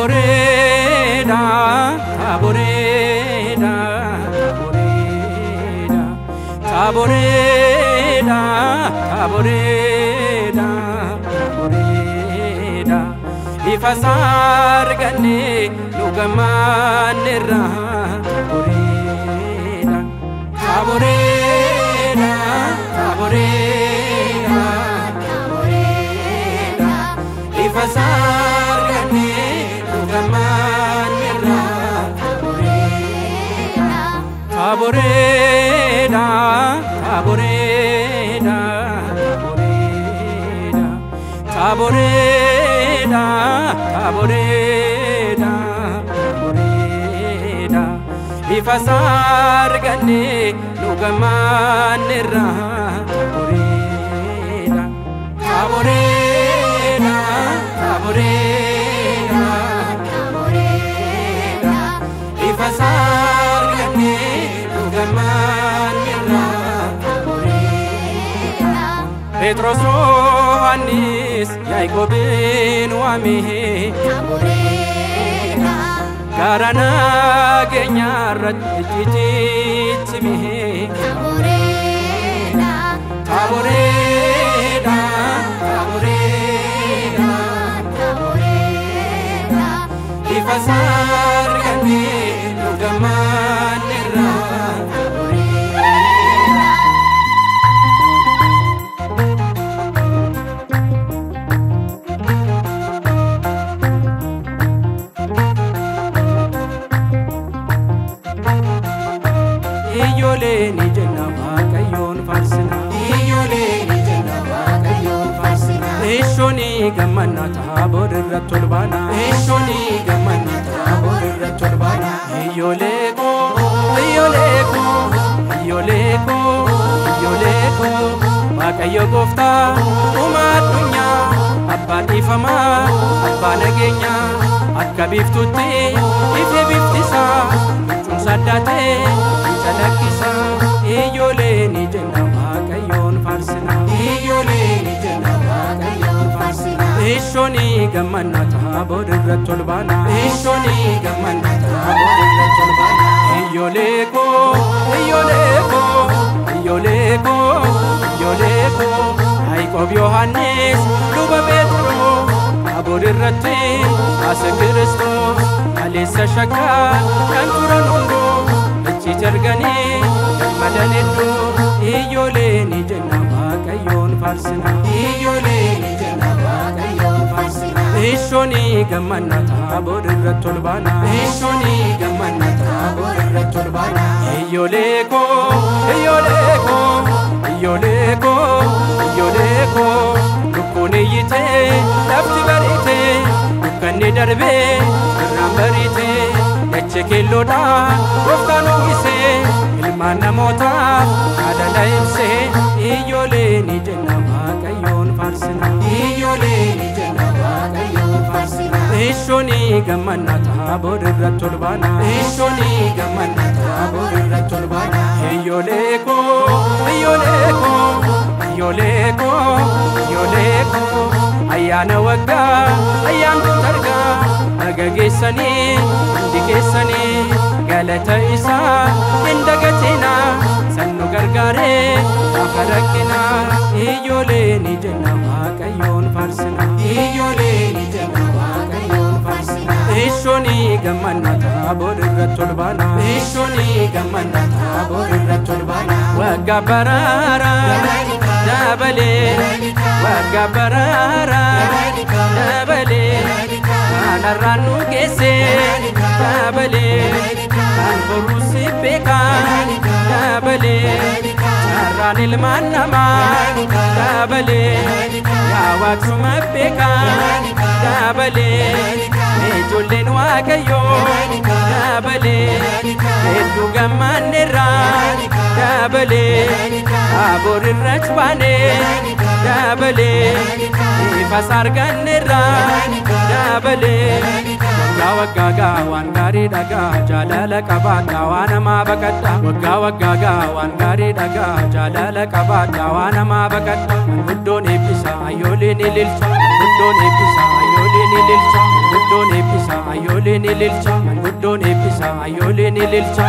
Taboreda, taboreda, taboreda, taboreda, taboreda, ifasar gane lugamanera, taboreda, taboreda, taboreda, taboreda, ifasar gane Taboreda, taboreda, taboreda, taboreda, taboreda, taboreda, ifasar gane lugamanera, taboreda, taboreda, taboreda, taboreda, ifasar gane Petros Yohannis Yaikobin Wamihi Taboreda Karana Genyarat Tijitimihi Taboreda Taboreda Taboreda Taboreda Ifasar gane lugamanera Iyoleni jenna waqayyoon farsina Iyoleni jenna waqayyoon farsina Ishoni gammanna taabor irratti ol baana Ishoni gammanna taabor irratti ol baana Iyoleko Iyoleko Iyoleko Iyoleko Waaqayyo gooftaa Uuma addunyaa Abbaa dhiifamaa Abbaa nageenyaa Akka biiftutti ife biiftisaa Sadate Jalakisa Iyoleni jenna waqayyoon farsina Iyoleni jenna waqayyoon farsina Ishoni gammanna taabor irratti ol baana Ishoni gammanna taabor irratti ol baana Iyoleko Iyoleko Iyoleko Iyoleko Yaikoob Yohannis luba Petro taabor irratti as Kiristoos Alessa shakka kan turan hundo achi jargani madaneddu Iyoleni jenna waqayyoon farsina Iyoleni jenna waqayyoon farsina Ishoni gammanna taabor irratti ol baana Ishoni gammanna taabor irratti ol baana Iyoleko Iyoleko Iyoleko Iyoleko lukkuun iyyite lafti barite dukkanni darbe irraan barite dache keelloodha gooftaan uwwise ilmaan namootaaf yaadala ibse Iyoleni jenna waqayyoon farsina Iyoleni jenna waqayyoon farsina Ishoni gammanna taabor irratti ol baana Ishoni gammanna taabor irratti ol baana Iyoleko Iyoleko Iyoleko Iyoleko ayyaana waggaa ayyaantu dargaa nagageessanii hundi keessanii galata isaa hin dagatina sannu gargaaree lafa rakkina Iyoleni jenna waqayyoon farsina Iyoleni jenna waqayyoon farsina Ishoni gammanna taabor irratti ol baana Ishoni gammanna taabor irratti ol baana waggaa baraara dabale waggaa baraara dabale kanarraan nu geesse dabale kan boruu si beeka dabale carraan ilmaan namaa dabale yaa waaqsuma beeka dabale ijoolleen waaqayyoo dabale Heddu gammanirra dabale Aborirrach bane dabale Ifasarganirra dabale Wagga wan gari daga jalala qabata wana ma bakatta wagga wan gari daga jalala qabata wana ma bakatta guddon ebisa ayolini lilcha guddon ebisa ayolini lilcha guddon ebisa ayolini lilcha guddon ebisa ayolini lilcha